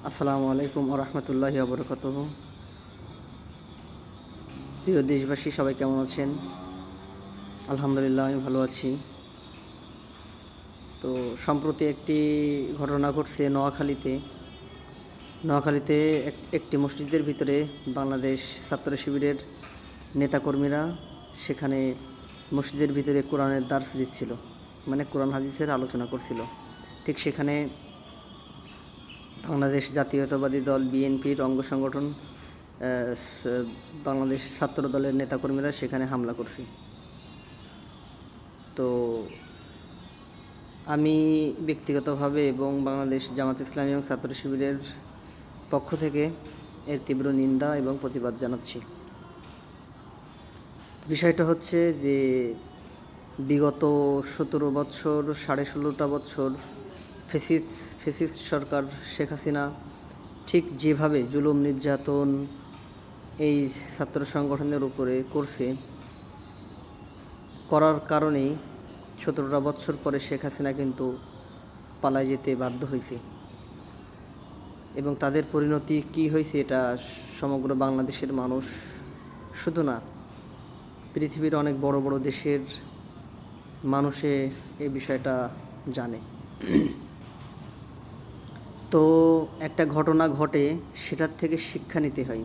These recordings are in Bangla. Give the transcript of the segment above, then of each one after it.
আসসালামু আলাইকুম ওয়া রাহমাতুল্লাহি ওয়া বারাকাতুহু। প্রিয় দেশবাসী, সবাই কেমন আছেন? আলহামদুলিল্লাহ, আমি ভালো আছি। তো সম্প্রতি একটি ঘটনা ঘটছে নোয়াখালীতে। নোয়াখালীতে একটি মসজিদের ভিতরে বাংলাদেশ ছাত্র শিবিরের নেতাকর্মীরা সেখানে মসজিদের ভিতরে কোরআনের দার্স দিচ্ছিল, মানে কোরআন হাদিসের আলোচনা করছিল। ঠিক সেখানে বাংলাদেশ জাতীয়তাবাদী দল বিএনপির অঙ্গ সংগঠন বাংলাদেশ ছাত্র দলের নেতাকর্মীরা সেখানে হামলা করছে। তো আমি ব্যক্তিগতভাবে এবং বাংলাদেশ জামাত ইসলামী এবং ছাত্র শিবিরের পক্ষ থেকে এর তীব্র নিন্দা এবং প্রতিবাদ জানাচ্ছি। বিষয়টা হচ্ছে যে বিগত 17 বছর 16.5 বছর ফেসিস্ট সরকার শেখ হাসিনা ঠিক যেভাবে জুলুম নির্যাতন এই ছাত্র সংগঠনের উপরে করার কারণেই 17টা বছর পরে শেখ হাসিনা কিন্তু পালায় যেতে বাধ্য হয়েছে, এবং তাদের পরিণতি কী হয়েছে এটা সমগ্র বাংলাদেশের মানুষ শুধু না, পৃথিবীর অনেক বড় বড় দেশের মানুষে এই বিষয়টা জানে। তো একটা ঘটনা ঘটে, সেটার থেকে শিক্ষা নিতে হয়।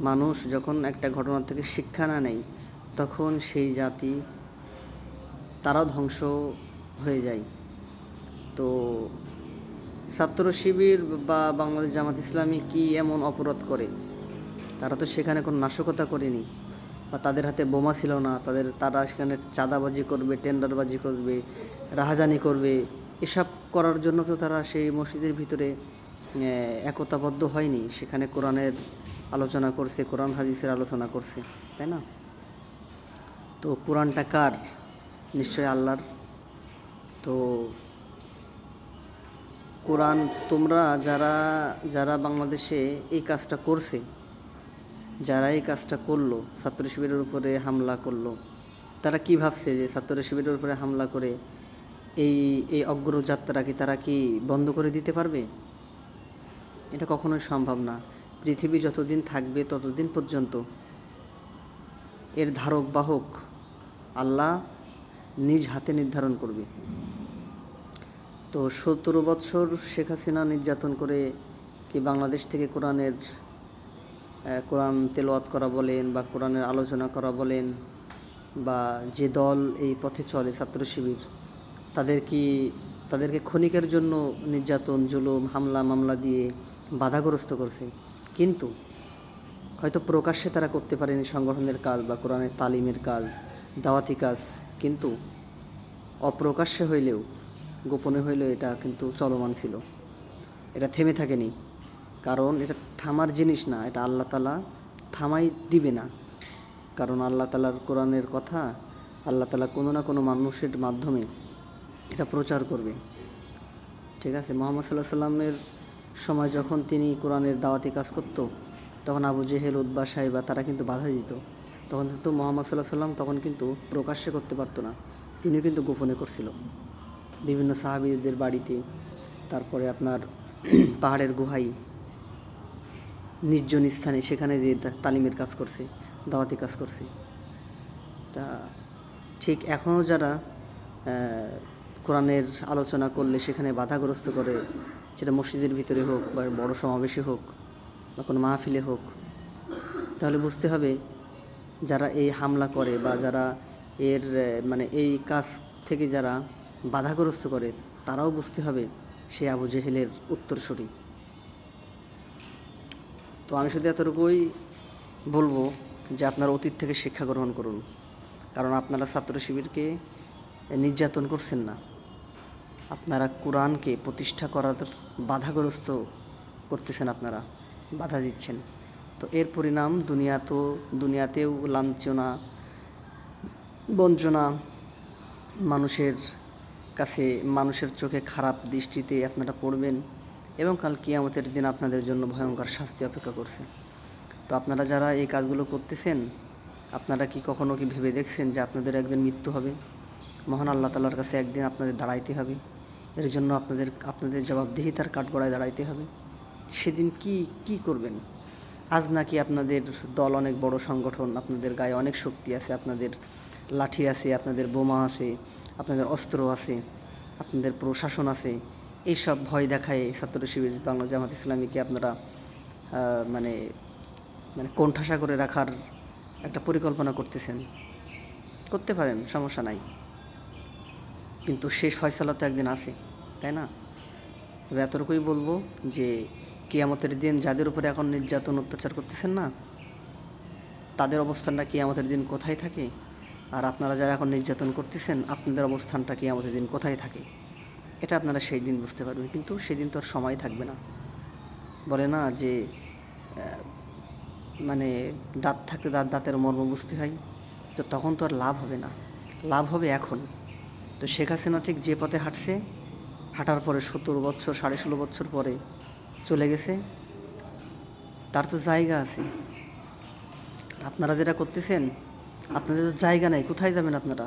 মানুষ যখন একটা ঘটনার থেকে শিক্ষা না নেয়, তখন সেই জাতি তারাও ধ্বংস হয়ে যায়। তো ছাত্র শিবির বা বাংলাদেশ জামাত ইসলামী কি এমন অপরাধ করে? তারা তো সেখানে কোনো নাশকতা করেনি, বা তাদের হাতে বোমা ছিল না। তারা সেখানে চাঁদাবাজি করবে, টেন্ডারবাজি করবে, রাহাজানি করবে, এসব করার জন্য তো তারা সেই মসজিদের ভিতরে একতাবদ্ধ হয়নি। সেখানে কোরআনের আলোচনা করছে, কোরআন হাদিসের আলোচনা করছে, তাই না? তো কোরআনটা কার? নিশ্চয়ই আল্লাহর। তো কোরআন তোমরা যারা যারা বাংলাদেশে এই কাজটা করছে, যারা এই কাজটা করলো, ছাত্র শিবিরের উপরে হামলা করলো, তারা কি ভাবছে যে ছাত্র শিবিরের উপরে হামলা করে এই এই অগ্রযাত্রা কি তারা কি বন্ধ করে দিতে পারবে? এটা কখনোই সম্ভব না। পৃথিবী যতদিন থাকবে ততদিন পর্যন্ত এর ধারক বাহক আল্লাহ নিজ হাতে নির্ধারণ করবে। তো 17 বছর শেখ হাসিনা নির্যাতন করে কি বাংলাদেশ থেকে কোরআন তেলাওয়াত করা বলেন, বা কোরআনের আলোচনা করা বলেন, বা যে দল এই পথে চলে ছাত্র শিবির, তাদেরকে ক্ষণিকের জন্য নির্যাতন, জুলুম, হামলা মামলা দিয়ে বাধাগ্রস্ত করছে। কিন্তু হয়তো প্রকাশ্যে তারা করতে পারেনি সংগঠনের কাজ বা কোরআনের তালিমের কাজ, দাওয়াতি কাজ, কিন্তু অপ্রকাশ্যে হইলেও, গোপনে হইলেও এটা কিন্তু চলমান ছিল। এটা থেমে থাকেনি, কারণ এটা থামার জিনিস না। এটা আল্লাহ তাআলা থামাই দিবে না, কারণ আল্লাহ তাআলার কোরআনের কথা আল্লাহ তাআলা কোনো না কোনো মানুষের মাধ্যমে এটা প্রচার করবে। ঠিক আছে, মুহাম্মদ সাল্লাল্লাহু আলাইহি সাল্লামের সময় যখন তিনি কোরআনের দাওয়াতি কাজ করতো, তখন আবু জেহেল, উতবা, সাইবা তারা কিন্তু বাধা দিত। তখন কিন্তু মুহাম্মদ সাল্লাল্লাহু আলাইহি সাল্লাম তখন কিন্তু প্রকাশ্যে করতে পারতো না, তিনিও কিন্তু গোপনে করছিল বিভিন্ন সাহাবীদের বাড়িতে, তারপরে আপনার পাহাড়ের গুহায়, নির্জন স্থানে, সেখানে যে তালিমের কাজ করছে, দাওয়াতি কাজ করছে। তা ঠিক এখনও যারা কোরআনের আলোচনা করলে সেখানে বাধাগ্রস্ত করে, সেটা মসজিদের ভিতরে হোক বা বড় সমাবেশে হোক বা কোনো মাহফিলে হোক, তাহলে বুঝতে হবে যারা এই হামলা করে বা যারা এর মানে এই কাজ থেকে যারা বাধাগ্রস্ত করে, তারাও বুঝতে হবে সে আবু জেহেলের উত্তরসূরি। তো আমি শুধু এতটুকুই বলবো যে আপনারা অতীত থেকে শিক্ষা গ্রহণ করুন, কারণ আপনারা ছাত্র শিবিরকে নির্যাতন করছেন না, আপনারা কোরআনকে প্রতিষ্ঠা করার বাধাগ্রস্ত করতেছেন, আপনারা বাধা দিচ্ছেন। তো এর পরিণাম দুনিয়াতেও লাঞ্ছনা, বঞ্চনা, মানুষের কাছে, মানুষের চোখে খারাপ দৃষ্টিতে আপনারা পড়বেন, এবং কাল কিয়ামতের দিন আপনাদের জন্য ভয়ঙ্কর শাস্তি অপেক্ষা করছে। তো আপনারা যারা এই কাজগুলো করতেছেন, আপনারা কি কখনো কি ভেবে দেখছেন যে আপনাদের একদিন মৃত্যু হবে? মহান আল্লাহ তাআলার কাছে একদিন আপনাদের দাঁড়াইতে হবে। এর জন্য আপনাদের জবাবদিহিতার কাঠগড়ায় দাঁড়াইতে হবে। সেদিন কি কি করবেন? আজ নাকি আপনাদের দল অনেক বড় সংগঠন, আপনাদের গায়ে অনেক শক্তি আছে, আপনাদের লাঠি আছে, আপনাদের বোমা আছে, আপনাদের অস্ত্র আছে, আপনাদের প্রশাসন আছে, এইসব ভয় দেখায় ছাত্র শিবির বাংলা জামাত ইসলামীকে আপনারা মানে মানে কোণঠাসা করে রাখার একটা পরিকল্পনা করতেছেন। করতে পারেন, সমস্যা নাই, কিন্তু শেষ ফয়সালা তো একদিন আছে, তাই না? এবার এতটুকুই বলবো যে কিয়ামতের দিন যাদের উপরে এখন নির্যাতন অত্যাচার করতেছেন না, তাদের অবস্থানটা কিয়ামতের দিন কোথায় থাকে, আর আপনারা যারা এখন নির্যাতন করতেছেন আপনাদের অবস্থানটা কিয়ামতের দিন কোথায় থাকে, এটা আপনারা সেই দিন বুঝতে পারবেন। কিন্তু সেদিন তো আর সময় থাকবে না। বলে না যে মানে দাঁত থাকতে দাঁতের মর্ম বুঝতে হয়, তো তখন তো আর লাভ হবে না, লাভ হবে এখন। তো শেখ হাসিনা ঠিক যে পথে হাঁটছে, হাঁটার পরে 17 বছর 16.5 বছর পরে চলে গেছে, তার তো জায়গা আছে। আর আপনারা যেটা করতেছেন, আপনাদের তো জায়গা নেই, কোথায় যাবেন আপনারা?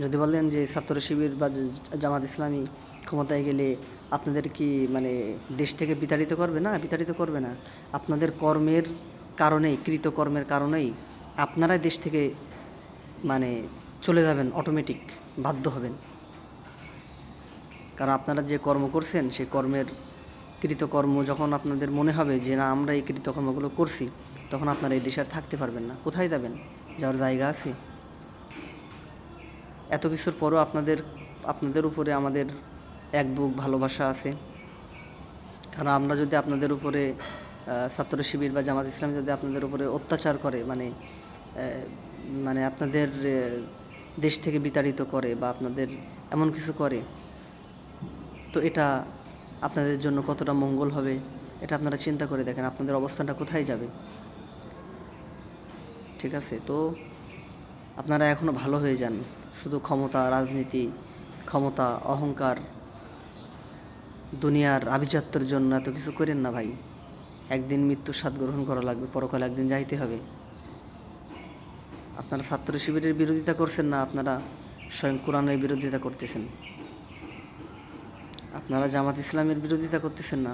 যদি বলেন যে ছাত্র শিবির বা জামাত ইসলামী ক্ষমতায় গেলে আপনাদের কি মানে দেশ থেকে বিতাড়িত করবে? না, বিতাড়িত করবে না। আপনাদের কর্মের কারণেই, কৃতকর্মের কারণেই আপনারাই দেশ থেকে মানে চলে যাবেন, অটোমেটিক বাধ্য হবেন। কারণ আপনারা যে কর্ম করছেন সেই কর্মের কৃতকর্ম যখন আপনাদের মনে হবে যে না আমরা এই কৃতকর্মগুলো করছি, তখন আপনারা এই দেশে আর থাকতে পারবেন না। কোথায় যাবেন? যাওয়ার জায়গা আছে? এত কিছুর পরও আপনাদের উপরে আমাদের এক বুক ভালোবাসা আছে। কারণ আমরা যদি আপনাদের উপরে ছাত্র শিবির বা জামাত ইসলাম যদি আপনাদের উপরে অত্যাচার করে, মানে মানে আপনাদের দেশ থেকে বিতাড়িত করে বা আপনাদের এমন কিছু করে, তো এটা আপনাদের জন্য কতটা মঙ্গল হবে এটা আপনারা চিন্তা করে দেখেন, আপনাদের অবস্থানটা কোথায় যাবে। ঠিক আছে? তো আপনারা এখনও ভালো হয়ে যান। শুধু ক্ষমতা, রাজনীতি, ক্ষমতা, অহংকার, দুনিয়ার আভিজাত্যের জন্য এত কিছু করেন না ভাই। একদিন মৃত্যুর স্বাদ গ্রহণ করা লাগবে, পরকালে একদিন যাইতে হবে। আপনারা ছাত্র শিবিরের বিরোধিতা করছেন না, আপনারা স্বয়ং কোরআনের বিরোধিতা করতেছেন। আপনারা জামাত ইসলামের বিরোধিতা করতেছেন না,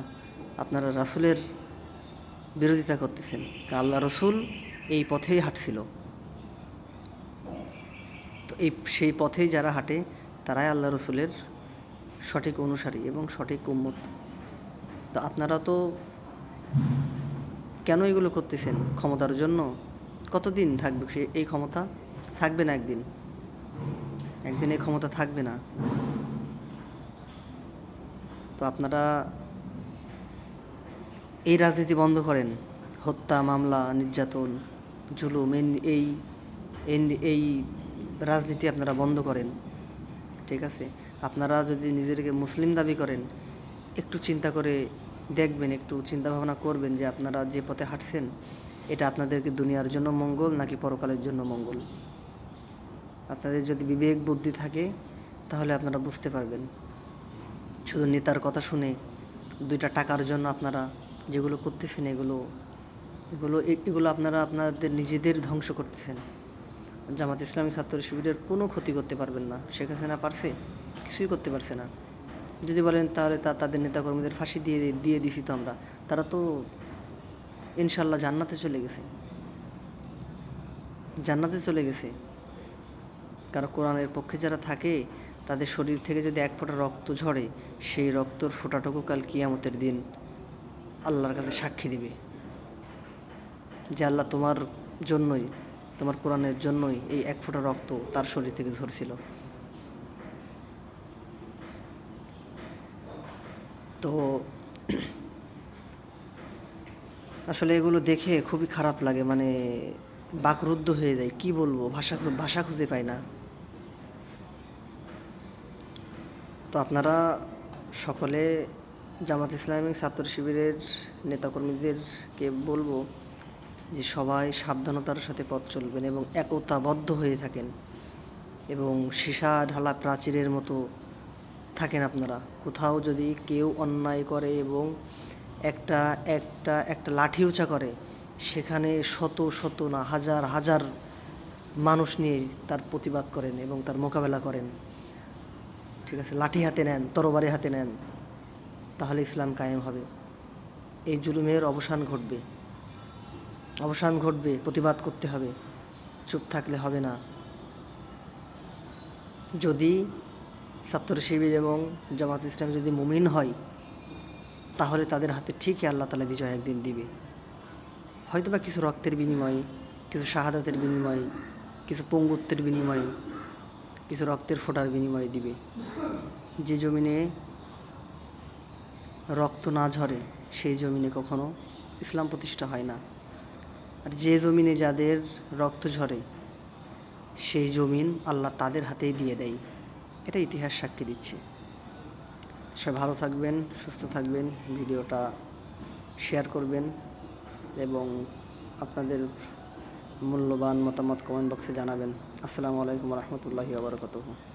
আপনারা রাসূলের বিরোধিতা করতেছেন। আল্লাহ রসুল এই পথেই হাঁটছিল, তো সেই পথেই যারা হাঁটে তারাই আল্লাহ রসুলের সঠিক অনুসারী এবং সঠিক উম্মত। তো আপনারা তো কেন এগুলো করতেছেন? ক্ষমতার জন্য? কতদিন থাকবে এই ক্ষমতা? থাকবে না একদিন, একদিন এই ক্ষমতা থাকবে না। তো আপনারা এই রাজনীতি বন্ধ করেন, হত্যা, মামলা, নির্যাতন, জুলুম, এই এই রাজনীতি আপনারা বন্ধ করেন। ঠিক আছে? আপনারা যদি নিজেদেরকে মুসলিম দাবি করেন, একটু চিন্তা করে দেখবেন, একটু চিন্তা ভাবনা করবেন যে আপনারা যে পথে হাঁটছেন এটা আপনাদেরকে দুনিয়ার জন্য মঙ্গল নাকি পরকালের জন্য মঙ্গল। আপনাদের যদি বিবেক বুদ্ধি থাকে তাহলে আপনারা বুঝতে পারবেন। শুধু নেতার কথা শুনে 2টা টাকার জন্য আপনারা যেগুলো করতেছেন, এগুলো এগুলো এগুলো আপনারা আপনাদের নিজেদের ধ্বংস করতেছেন। জামাত ইসলামী ছাত্র শিবিরের কোনো ক্ষতি করতে পারবেন না। শেখ হাসিনা পারছে? কিছুই করতে পারছে না। যদি বলেন তাহলে তাদের নেতাকর্মীদের ফাঁসি দিয়ে দিছি তো আমরা, তারা তো ইনশাল্লাহ জান্নাতে চলে গেছে, জান্নাতে চলে গেছে। কারণ কোরআনের পক্ষে যারা থাকে তাদের শরীর থেকে যদি 1 ফোঁটা রক্ত ঝরে, সেই রক্তর ফোঁটাটুকু কাল কিয়ামতের দিন আল্লাহর কাছে সাক্ষী দিবে যে আল্লাহ তোমার জন্যই, তোমার কোরআনের জন্যই এই 1 ফোঁটা রক্ত তার শরীর থেকে ঝরছিল। তো আসলে এগুলো দেখে খুবই খারাপ লাগে, মানে বাকরুদ্ধ হয়ে যায়, কি বলবো, ভাষা খুঁজে পাই না। তো আপনারা সকলে জামাত ইসলামী ছাত্র শিবিরের নেতাকর্মীদেরকে বলবো যে সবাই সাবধানতার সাথে পথ চলবেন এবং একতাবদ্ধ হয়ে থাকেন এবং সীসা ঢালা প্রাচীরের মতো থাকেন আপনারা। কোথাও যদি কেউ অন্যায় করে এবং একটা একটা একটা লাঠি উঁচা করে, সেখানে শত শত না হাজার হাজার মানুষ নিয়ে তার প্রতিবাদ করেন এবং তার মোকাবেলা করেন। ঠিক আছে? লাঠি হাতে নেন, তরবারি হাতে নেন, তাহলে ইসলাম কায়েম হবে। এই জুলুমের অবসান ঘটবে, প্রতিবাদ করতে হবে, চুপ থাকলে হবে না। যদি ছাত্র শিবির এবং জামাত ইসলামী যদি মুমিন হয়, তাহলে তাদের হাতে ঠিকই আল্লাহ তাআলা বিজয় একদিন দিবে। হয়তোবা কিছু রক্তের বিনিময়ে, কিছু শাহাদাতের বিনিময়ে, কিছু পঙ্গুত্বের বিনিময়ে, কিছু রক্তের ফোঁটার বিনিময়ে দিবে। যে জমিনে রক্ত না ঝরে সেই জমিনে কখনো ইসলাম প্রতিষ্ঠা হয় না। আর যে জমিনে যাদের রক্ত ঝরে সেই জমিন আল্লাহ তাদের হাতেই দিয়ে দেয়। এটা ইতিহাস সাক্ষী দিচ্ছে। সবাই ভালো থাকবেন, সুস্থ থাকবেন, ভিডিওটা শেয়ার করবেন এবং আপনাদের মূল্যবান মতামত কমেন্ট বক্সে জানাবেন। আসসালামু আলাইকুম ওয়া রাহমাতুল্লাহি ওয়া বারাকাতুহু।